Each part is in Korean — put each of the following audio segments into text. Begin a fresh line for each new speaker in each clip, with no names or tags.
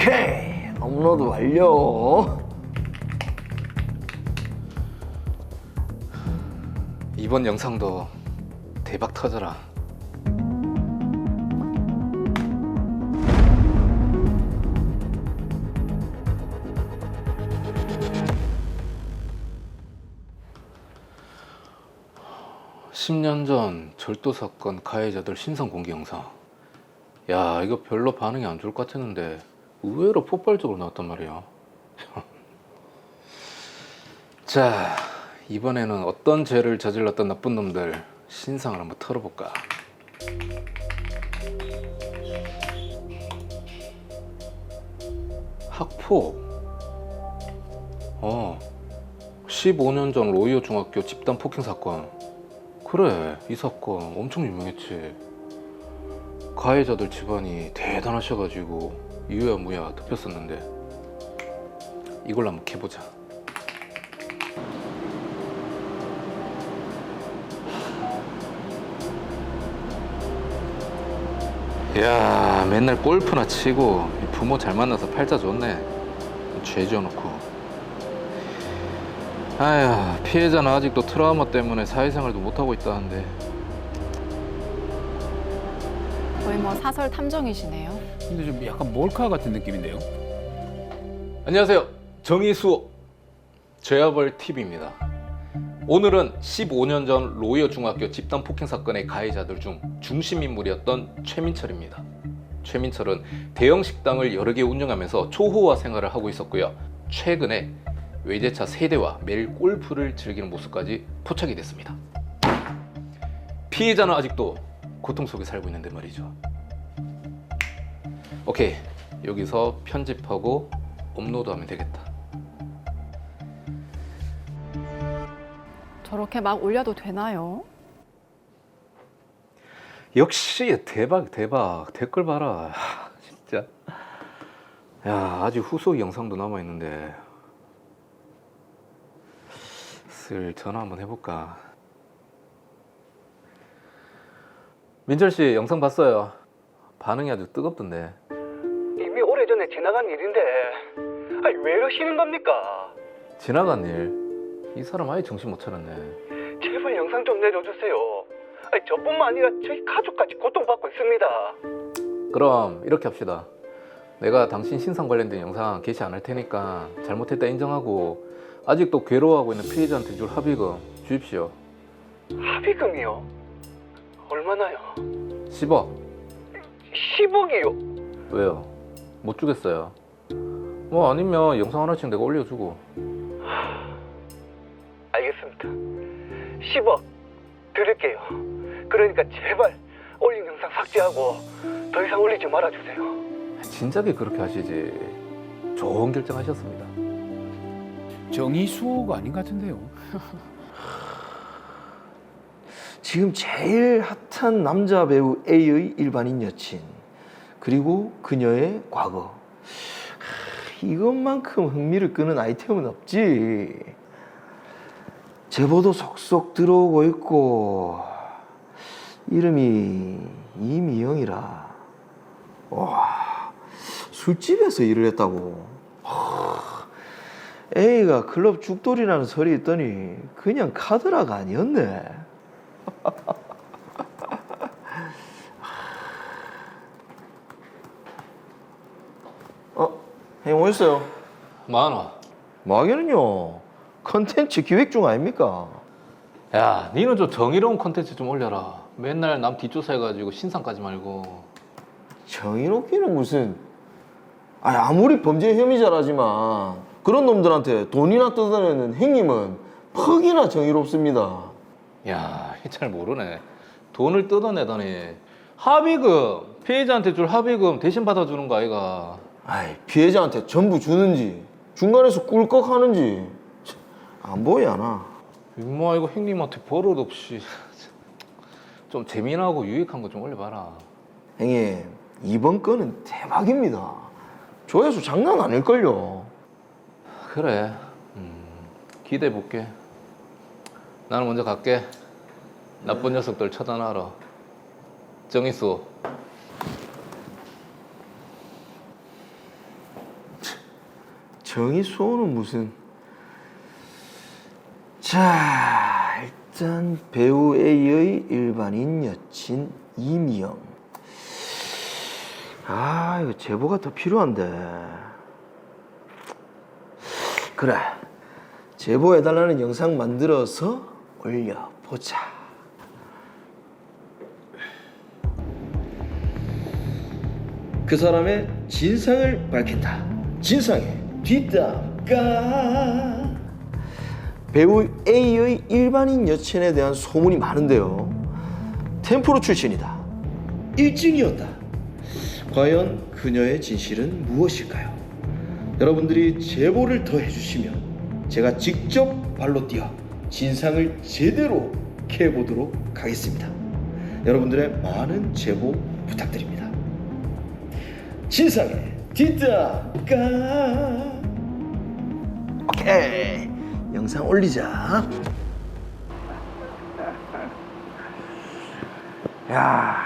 오케이, 업로드 완료.
이번 영상도 대박 터져라. (10년) 전 절도 사건 가해자들 신상 공개 영상. 야, 이거 별로 반응이 안 좋을 것 같았는데 의외로 폭발적으로 나왔단 말이야. 자, 이번에는 어떤 죄를 저질렀던 나쁜 놈들 신상을 한번 털어볼까. 학폭. 15년 전 로이어 중학교 집단 폭행 사건. 그래, 이 사건 엄청 유명했지. 가해자들 집안이 대단하셔가지고 유야무야 덮였었는데 이걸로 한번 캐보자. 야, 맨날 골프나 치고 부모 잘 만나서 팔자 좋네. 죄 지어놓고. 아휴, 피해자는 아직도 트라우마 때문에 사회생활도 못하고 있다는데.
거의 뭐 사설 탐정이시네요.
근데 좀 약간 몰카 같은 느낌인데요?
안녕하세요, 정의수호 죄아벌 TV입니다. 오늘은 15년 전 로이어 중학교 집단 폭행 사건의 가해자들 중 중심 인물이었던 최민철입니다. 최민철은 대형 식당을 여러 개 운영하면서 초호화 생활을 하고 있었고요. 최근에 외제차 3대와 매일 골프를 즐기는 모습까지 포착이 됐습니다. 피해자는 아직도 고통 속에 살고 있는데 말이죠. 오케이, 여기서 편집하고 업로드하면 되겠다.
저렇게 막 올려도 되나요?
역시 대박. 댓글 봐라. 진짜. 야, 아직 후속 영상도 남아있는데 슬 전화 한번 해볼까. 민철씨 영상 봤어요. 반응이 아주 뜨겁던데.
이미 오래전에 지나간 일인데, 아니 왜 이러시는 겁니까?
지나간 일? 이 사람 아예 정신 못 차렸네.
제발 영상 좀 내려주세요. 아니 저뿐만 아니라 저희 가족까지 고통받고 있습니다.
그럼 이렇게 합시다. 내가 당신 신상 관련된 영상 게시 안 할 테니까 잘못했다 인정하고 아직도 괴로워하고 있는 피해자한테 줄 합의금 주십시오.
합의금이요? 얼마나요?
10억.
10억이요?
왜요? 못 주겠어요. 뭐 아니면 영상 하나씩 내가 올려주고.
알겠습니다. 10억 드릴게요. 그러니까 제발 올린 영상 삭제하고 더 이상 올리지 말아주세요.
진작에 그렇게 하시지. 좋은 결정하셨습니다.
정의수호가 아닌 것 같은데요?
지금 제일 핫한 남자 배우 A의 일반인 여친, 그리고 그녀의 과거. 이것만큼 흥미를 끄는 아이템은 없지. 제보도 속속 들어오고 있고, 이름이 이미영이라. 와, 술집에서 일을 했다고. A가 클럽 죽돌이라는 설이 있더니 그냥 카드라가 아니었네. 형님 오셨어요?
많아.
뭐 하기는요, 컨텐츠 기획 중 아닙니까?
야, 니는 좀 정의로운 콘텐츠 좀 올려라. 맨날 남 뒷조사해가지고 신상까지 말고.
정의롭기는 무슨. 아무리 범죄 혐의자라지만 그런 놈들한테 돈이나 뜯어내는 형님은 퍽이나 정의롭습니다.
야, 잘 모르네. 돈을 뜯어내다니. 합의금, 피해자한테 줄 합의금 대신 받아주는 거 아이가.
피해자한테 전부 주는지 중간에서 꿀꺽 하는지 안 보이나.
임마, 이거 형님한테 버릇 없이. 좀 재미나고 유익한 거 좀 올려봐라.
형님, 이번 건은 대박입니다. 조회수 장난 아닐걸요.
그래, 기대해볼게. 나는 먼저 갈게. 나쁜 녀석들 처단하러. 정의수.
정의수호는 무슨? 자, 일단 배우 A의 일반인 여친 이미영. 아, 이거 제보가 더 필요한데. 그래, 제보해달라는 영상 만들어서 올려보자. 그 사람의 진상을 밝힌다. 진상의 뒷담가. 배우 A의 일반인 여친에 대한 소문이 많은데요. 템프로 출신이다. 일진이었다. 과연 그녀의 진실은 무엇일까요? 여러분들이 제보를 더 해주시면 제가 직접 발로 뛰어 진상을 제대로 캐보도록 하겠습니다. 여러분들의 많은 제보 부탁드립니다. 진상의 뒷담가. 오케이, 영상 올리자. 야,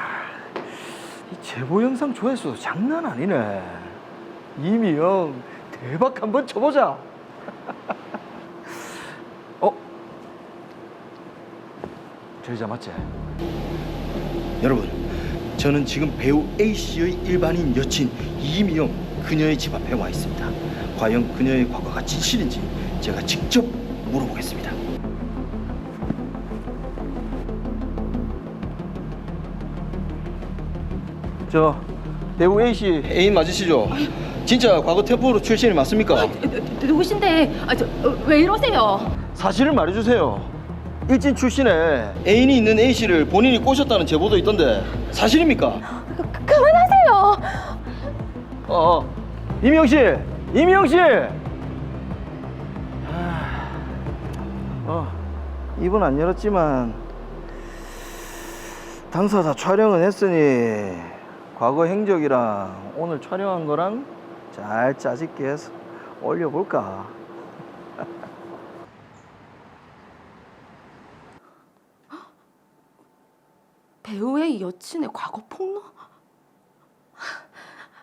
이 제보 영상 조회수 장난 아니네. 이미영 대박 한번 쳐보자. 저희자 맞지? 여러분, 저는 지금 배우 A씨의 일반인 여친 이미영 그녀의 집 앞에 와 있습니다. 과연 그녀의 과거가 진실인지 제가 직접 물어보겠습니다. 저 배우 A씨 애인 맞으시죠? 진짜 과거 템포로 출신이 맞습니까?
누구신데? 왜 이러세요?
사실을 말해주세요. 일진 출신에 애인이 있는 A씨를 본인이 꼬셨다는 제보도 있던데 사실입니까?
그만하세요.
이미영 씨, 이미영 씨. 입은 안 열었지만 당사자 촬영은 했으니 과거 행적이랑 오늘 촬영한 거랑 잘 짜집게 해서 올려볼까?
배우의 여친의 과거 폭로?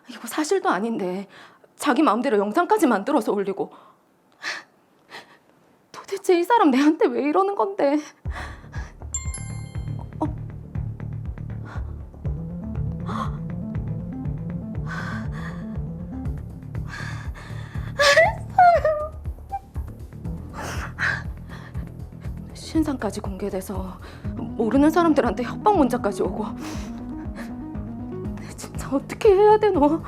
이거 사실도 아닌데 자기 마음대로 영상까지 만들어서 올리고. 도대체 이 사람 내한테 왜 이러는 건데? 신상까지 공개돼서 모르는 사람들한테 협박 문자까지 오고. 진짜 어떻게 해야 되노?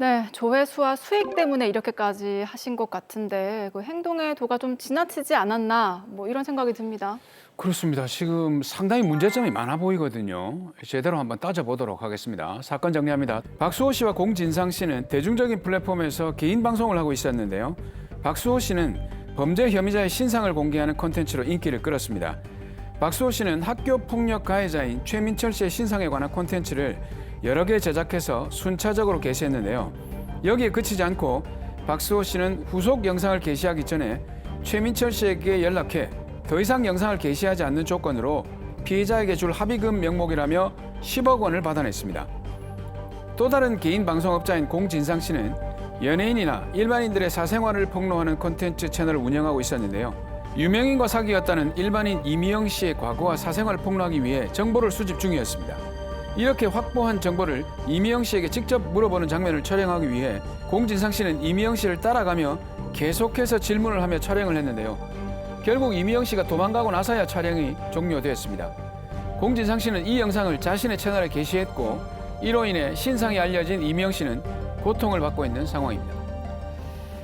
네, 조회수와 수익 때문에 이렇게까지 하신 것 같은데 그 행동의 도가 좀 지나치지 않았나 뭐 이런 생각이 듭니다.
그렇습니다. 지금 상당히 문제점이 많아 보이거든요. 제대로 한번 따져보도록 하겠습니다. 사건 정리합니다. 박수호 씨와 공진상 씨는 대중적인 플랫폼에서 개인 방송을 하고 있었는데요. 박수호 씨는 범죄 혐의자의 신상을 공개하는 콘텐츠로 인기를 끌었습니다. 박수호 씨는 학교 폭력 가해자인 최민철 씨의 신상에 관한 콘텐츠를 여러 개 제작해서 순차적으로 게시했는데요. 여기에 그치지 않고 박수호 씨는 후속 영상을 게시하기 전에 최민철 씨에게 연락해 더 이상 영상을 게시하지 않는 조건으로 피해자에게 줄 합의금 명목이라며 10억 원을 받아냈습니다. 또 다른 개인 방송업자인 공진상 씨는 연예인이나 일반인들의 사생활을 폭로하는 콘텐츠 채널을 운영하고 있었는데요. 유명인과 사귀었다는 일반인 이미영 씨의 과거와 사생활을 폭로하기 위해 정보를 수집 중이었습니다. 이렇게 확보한 정보를 이미영 씨에게 직접 물어보는 장면을 촬영하기 위해 공진상 씨는 이미영 씨를 따라가며 계속해서 질문을 하며 촬영을 했는데요. 결국 이미영 씨가 도망가고 나서야 촬영이 종료되었습니다. 공진상 씨는 이 영상을 자신의 채널에 게시했고 이로 인해 신상이 알려진 이미영 씨는 고통을 받고 있는 상황입니다.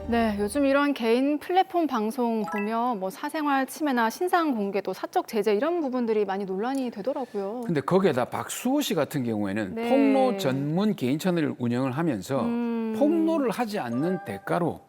네, 요즘 이런 개인 플랫폼 방송 보면 뭐 사생활 침해나 신상 공개도 사적 제재 이런 부분들이 많이 논란이 되더라고요.
근데 거기에다 박수호 씨 같은 경우에는
네.
폭로 전문 개인 채널을 운영을 하면서 폭로를 하지 않는 대가로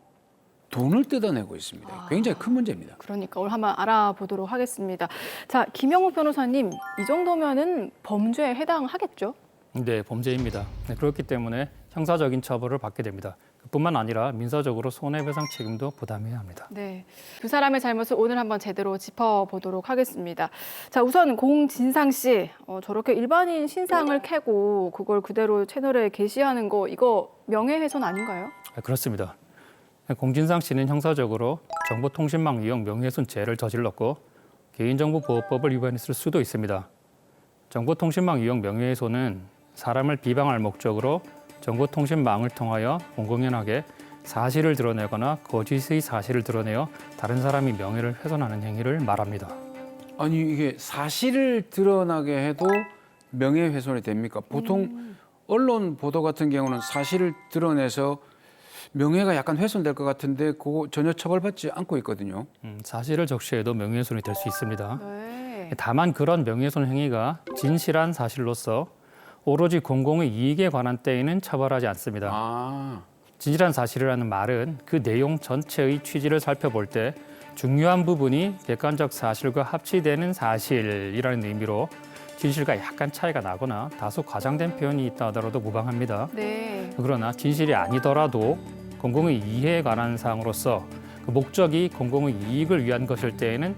돈을 뜯어내고 있습니다. 굉장히 큰 문제입니다.
그러니까 오늘 한번 알아보도록 하겠습니다. 자, 김영욱 변호사님, 이 정도면은 범죄에 해당하겠죠?
네, 범죄입니다. 네, 그렇기 때문에 형사적인 처벌을 받게 됩니다. 뿐만 아니라 민사적으로 손해배상 책임도 부담해야 합니다.
네, 두 사람의 잘못을 오늘 한번 제대로 짚어보도록 하겠습니다. 자, 우선 공진상 씨, 저렇게 일반인 신상을 캐고 그걸 그대로 채널에 게시하는 거 이거 명예훼손 아닌가요?
그렇습니다. 공진상 씨는 형사적으로 정보통신망 이용 명예훼손죄를 저질렀고 개인정보보호법을 위반했을 수도 있습니다. 정보통신망 이용 명예훼손은 사람을 비방할 목적으로 정보통신망을 통하여 공공연하게 사실을 드러내거나 거짓의 사실을 드러내어 다른 사람의 명예를 훼손하는 행위를 말합니다.
아니 이게 사실을 드러나게 해도 명예훼손이 됩니까? 보통 언론 보도 같은 경우는 사실을 드러내서 명예가 약간 훼손될 것 같은데 그거 전혀 처벌받지 않고 있거든요.
사실을 적시해도 명예훼손이 될 수 있습니다.
네.
다만 그런 명예훼손 행위가 진실한 사실로서 오로지 공공의 이익에 관한 때에는 처벌하지 않습니다.
아,
진실한 사실이라는 말은 그 내용 전체의 취지를 살펴볼 때 중요한 부분이 객관적 사실과 합치되는 사실이라는 의미로 진실과 약간 차이가 나거나 다소 과장된 표현이 있다 하더라도 무방합니다.
네.
그러나 진실이 아니더라도 공공의 이해에 관한 사항으로서 그 목적이 공공의 이익을 위한 것일 때에는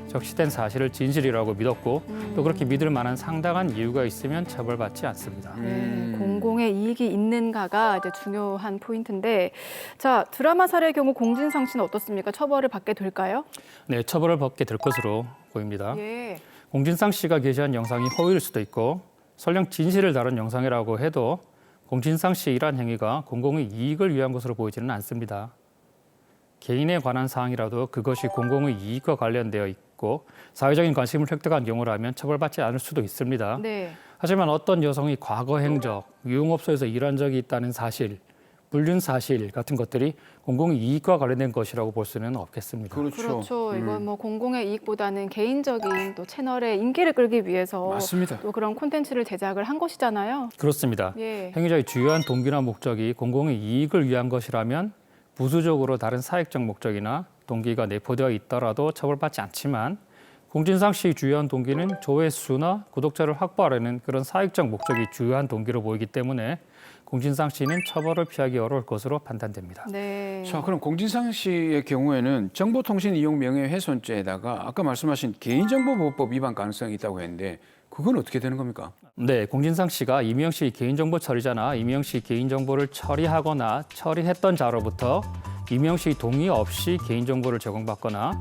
적시된 사실을 진실이라고 믿었고 또 그렇게 믿을 만한 상당한 이유가 있으면 처벌받지 않습니다.
네, 공공의 이익이 있는가가 이제 중요한 포인트인데, 자, 드라마 사례의 경우 공진상 씨는 어떻습니까? 처벌을 받게 될까요?
네, 처벌을 받게 될 것으로 보입니다.
예.
공진상 씨가 게시한 영상이 허위일 수도 있고 설령 진실을 다룬 영상이라고 해도 공진상 씨의 이러한 행위가 공공의 이익을 위한 것으로 보이지는 않습니다. 개인에 관한 사항이라도 그것이 공공의 이익과 관련되어 있고 사회적인 관심을 획득한 경우라면 처벌받지 않을 수도 있습니다.
네.
하지만 어떤 여성이 과거 행적, 유흥업소에서 일한 적이 있다는 사실, 불륜 사실 같은 것들이 공공의 이익과 관련된 것이라고 볼 수는 없겠습니다.
그렇죠. 이건 뭐 공공의 이익보다는 개인적인 또 채널의 인기를 끌기 위해서
맞습니다.
또 그런 콘텐츠를 제작을 한 것이잖아요.
그렇습니다.
예.
행위자의 주요한 동기나 목적이 공공의 이익을 위한 것이라면 부수적으로 다른 사익적 목적이나 동기가 내포되어 있더라도 처벌받지 않지만 공진상 씨의 주요한 동기는 조회수나 구독자를 확보하려는 그런 사익적 목적이 주요한 동기로 보이기 때문에 공진상 씨는 처벌을 피하기 어려울 것으로 판단됩니다.
네.
자, 그럼 공진상 씨의 경우에는 정보통신 이용 명예훼손죄에다가 아까 말씀하신 개인정보보호법 위반 가능성이 있다고 했는데 그건 어떻게 되는 겁니까?
네, 공진상 씨가 이미영 씨 개인정보 처리자나 이미영 씨 개인정보를 처리하거나 처리했던 자로부터 이미영 씨 동의 없이 개인정보를 제공받거나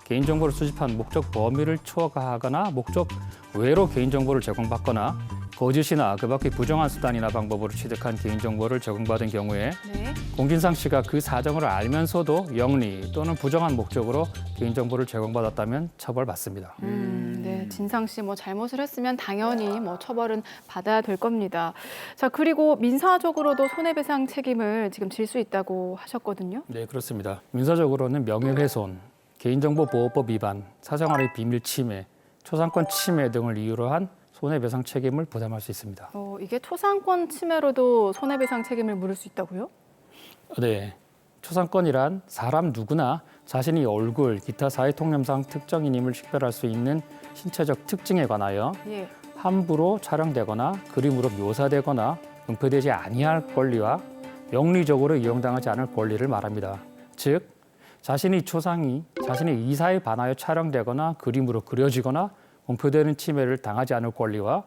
개인정보를 수집한 목적 범위를 초과하거나 목적 외로 개인정보를 제공받거나 거짓이나 그 밖의 부정한 수단이나 방법으로 취득한 개인정보를 제공받은 경우에
네.
공진상 씨가 그 사정을 알면서도 영리 또는 부정한 목적으로 개인정보를 제공받았다면 처벌받습니다.
네, 진상 씨 뭐 잘못을 했으면 당연히 뭐 처벌은 받아야 될 겁니다. 자, 그리고 민사적으로도 손해배상 책임을 지금 질 수 있다고 하셨거든요.
네, 그렇습니다. 민사적으로는 명예훼손, 개인정보보호법 위반, 사생활의 비밀 침해, 초상권 침해 등을 이유로 한 손해배상 책임을 부담할 수 있습니다.
이게 초상권 침해로도 손해배상 책임을 물을 수 있다고요?
네, 초상권이란 사람 누구나 자신이 얼굴, 기타 사회통념상 특정인임을 식별할 수 있는 신체적 특징에 관하여
예.
함부로 촬영되거나 그림으로 묘사되거나 은폐되지 아니할 권리와 영리적으로 이용당하지 않을 권리를 말합니다. 즉, 자신의 초상이 자신의 이사에 반하여 촬영되거나 그림으로 그려지거나 공표되는 침해를 당하지 않을 권리와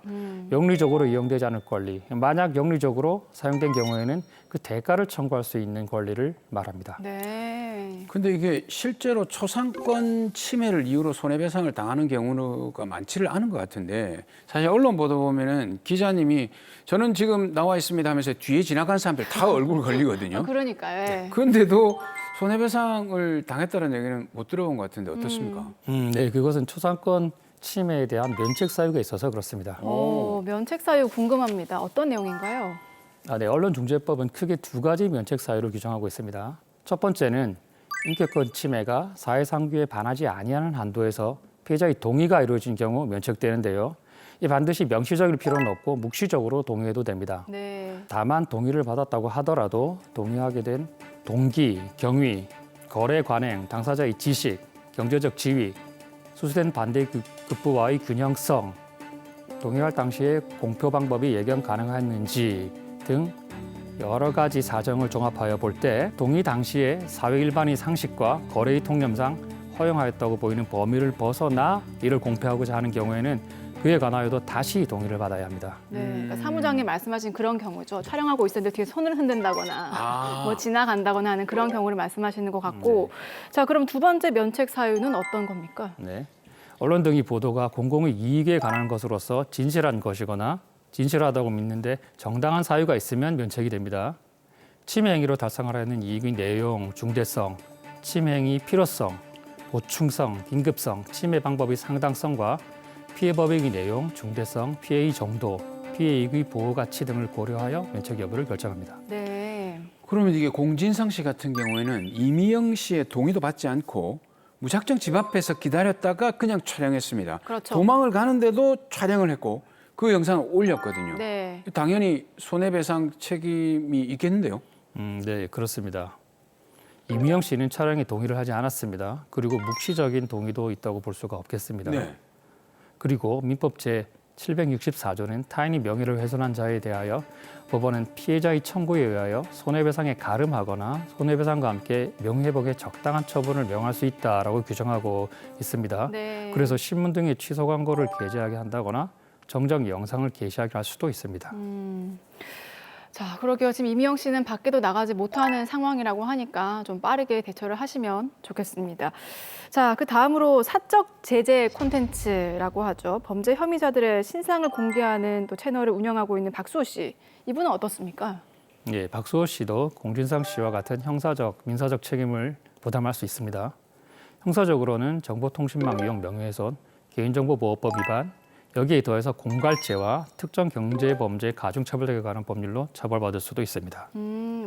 영리적으로 이용되지 않을 권리, 만약 영리적으로 사용된 경우에는 그 대가를 청구할 수 있는 권리를 말합니다.
네.
근데 이게 실제로 초상권 침해를 이유로 손해배상을 당하는 경우가 많지를 않은 것 같은데 사실 언론 보도 보면은 기자님이 저는 지금 나와 있습니다 하면서 뒤에 지나간 사람들 다 얼굴 걸리거든요.
그러니까요. 예.
그런데도 손해배상을 당했다는 얘기는 못 들어본 것 같은데 어떻습니까?
네, 그것은 초상권 침해에 대한 면책 사유가 있어서 그렇습니다.
면책 사유 궁금합니다. 어떤 내용인가요?
네, 언론중재법은 크게 두 가지 면책 사유를 규정하고 있습니다. 첫 번째는 인격권 침해가 사회상규에 반하지 아니하는 한도에서 피해자의 동의가 이루어진 경우 면책되는데요. 이 반드시 명시적일 필요는 없고 묵시적으로 동의해도 됩니다.
네.
다만 동의를 받았다고 하더라도 동의하게 된 동기, 경위, 거래 관행, 당사자의 지식, 경제적 지위, 수수된 반대 급부와의 균형성, 동의할 당시에 공표 방법이 예견 가능했는지 등 여러 가지 사정을 종합하여 볼 때 동의 당시에 사회 일반인 상식과 거래의 통념상 허용하였다고 보이는 범위를 벗어나 이를 공표하고자 하는 경우에는 그에 관하여도 다시 동의를 받아야 합니다.
네, 그러니까 사무장님 말씀하신 그런 경우죠. 촬영하고 있었는데 뒤에 손을 흔든다거나 뭐 지나간다거나 하는 그런 경우를 말씀하시는 것 같고, 자 그럼 두 번째 면책 사유는 어떤 겁니까?
네. 언론 등의 보도가 공공의 이익에 관한 것으로서 진실한 것이거나 진실하다고 믿는데 정당한 사유가 있으면 면책이 됩니다. 침해 행위로 달성하려 하는 이익의 내용, 중대성, 침해 행위 필요성, 보충성, 긴급성, 침해 방법의 상당성과 피해 법익의 내용, 중대성, 피해의 정도, 피해 이익의 보호 가치 등을 고려하여 면책 여부를 결정합니다.
네.
그러면 이게 공진상 씨 같은 경우에는 이미영 씨의 동의도 받지 않고 무작정 집 앞에서 기다렸다가 그냥 촬영했습니다.
그렇죠.
도망을 가는데도 촬영을 했고 그 영상을 올렸거든요.
네.
당연히 손해배상 책임이 있겠는데요.
네, 그렇습니다. 이미영 씨는 촬영에 동의를 하지 않았습니다. 그리고 묵시적인 동의도 있다고 볼 수가 없겠습니다.
네.
그리고 민법 제 764조는 타인의 명예를 훼손한 자에 대하여 법원은 피해자의 청구에 의하여 손해배상에 가름하거나 손해배상과 함께 명예회복에 적당한 처분을 명할 수 있다라고 규정하고 있습니다.
네.
그래서 신문 등의 취소 광고를 게재하게 한다거나 정정 영상을 게시하게 할 수도 있습니다.
자, 그러게요. 지금 이미영 씨는 밖에도 나가지 못하는 상황이라고 하니까 좀 빠르게 대처를 하시면 좋겠습니다. 자, 그 다음으로 사적 제재 콘텐츠라고 하죠. 범죄 혐의자들의 신상을 공개하는 또 채널을 운영하고 있는 박수호 씨. 이분은 어떻습니까?
예, 박수호 씨도 공진상 씨와 같은 형사적, 민사적 책임을 부담할 수 있습니다. 형사적으로는 정보통신망 이용 명예훼손, 개인정보보호법 위반, 여기에 더해서 공갈죄와 특정 경제범죄 가중처벌 등에 관한 법률로 처벌받을 수도 있습니다.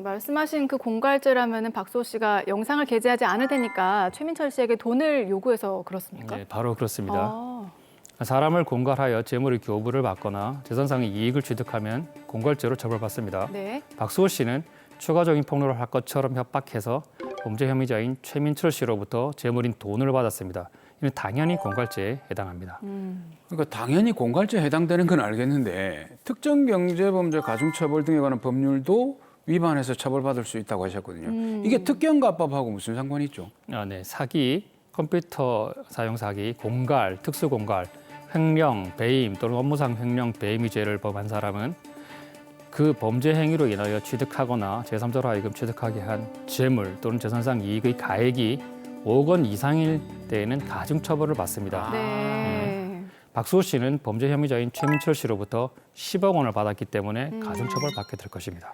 말씀하신 그 공갈죄라면은 박수호 씨가 영상을 게재하지 않을 테니까 최민철 씨에게 돈을 요구해서 그렇습니까?
네, 바로 그렇습니다.
아,
사람을 공갈하여 재물의 교부를 받거나 재산상의 이익을 취득하면 공갈죄로 처벌받습니다.
네.
박수호 씨는 추가적인 폭로를 할 것처럼 협박해서 범죄 혐의자인 최민철 씨로부터 재물인 돈을 받았습니다. 이는 당연히 공갈죄에 해당합니다.
그러니까 당연히 공갈죄에 해당되는 건 알겠는데 특정 경제범죄 가중처벌 등에 관한 법률도 위반해서 처벌받을 수 있다고 하셨거든요. 이게 특경가법하고 무슨 상관이 있죠?
네, 사기, 컴퓨터 사용 사기, 공갈, 특수공갈, 횡령, 배임 또는 업무상 횡령, 배임의 죄를 범한 사람은 그 범죄 행위로 인하여 취득하거나 제3자로 하여금 취득하게 한 재물 또는 재산상 이익의 가액이 5억 원 이상일 때에는 가중처벌을 받습니다.
네.
박수호 씨는 범죄 혐의자인 최민철 씨로부터 10억 원을 받았기 때문에 가중처벌 받게 될 것입니다.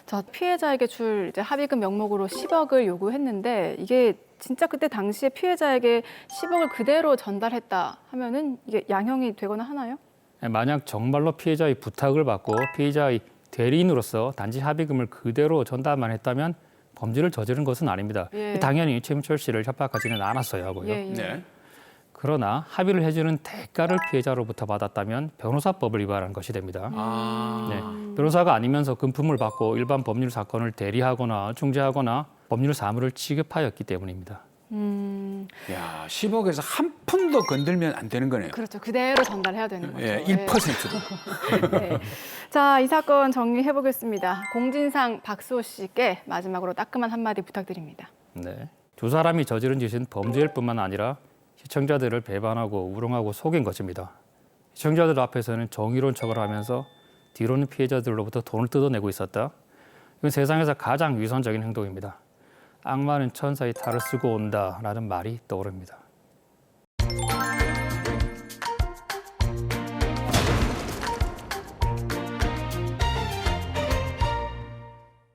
자, 피해자에게 줄 이제 합의금 명목으로 10억을 요구했는데 이게 진짜 그때 당시에 피해자에게 10억을 그대로 전달했다 하면은 이게 양형이 되거나 하나요?
만약 정말로 피해자의 부탁을 받고 피해자의 대리인으로서 단지 합의금을 그대로 전달만 했다면 범죄를 저지른 것은 아닙니다.
예.
당연히 최민철 씨를 협박하지는 않았어야 하고요.
예, 예.
네.
그러나 합의를 해주는 대가를 피해자로부터 받았다면 변호사법을 위반한 것이 됩니다. 네, 변호사가 아니면서 금품을 받고 일반 법률 사건을 대리하거나 중재하거나 법률 사무를 취급하였기 때문입니다.
야, 10억에서 한 푼도 건들면 안 되는 거네요.
그렇죠. 그대로 전달해야 되는 거죠.
예, 1%도.
네. 자, 이 사건 정리해 보겠습니다. 공진상 박수호 씨께 마지막으로 따끔한 한마디 부탁드립니다.
네, 두 사람이 저지른 짓은 범죄일 뿐만 아니라 시청자들을 배반하고 우롱하고 속인 것입니다. 시청자들 앞에서는 정의로운 척을 하면서 뒤로는 피해자들로부터 돈을 뜯어내고 있었다. 이건 세상에서 가장 위선적인 행동입니다. 악마는 천사의 탈을 쓰고 온다라는 말이 떠오릅니다.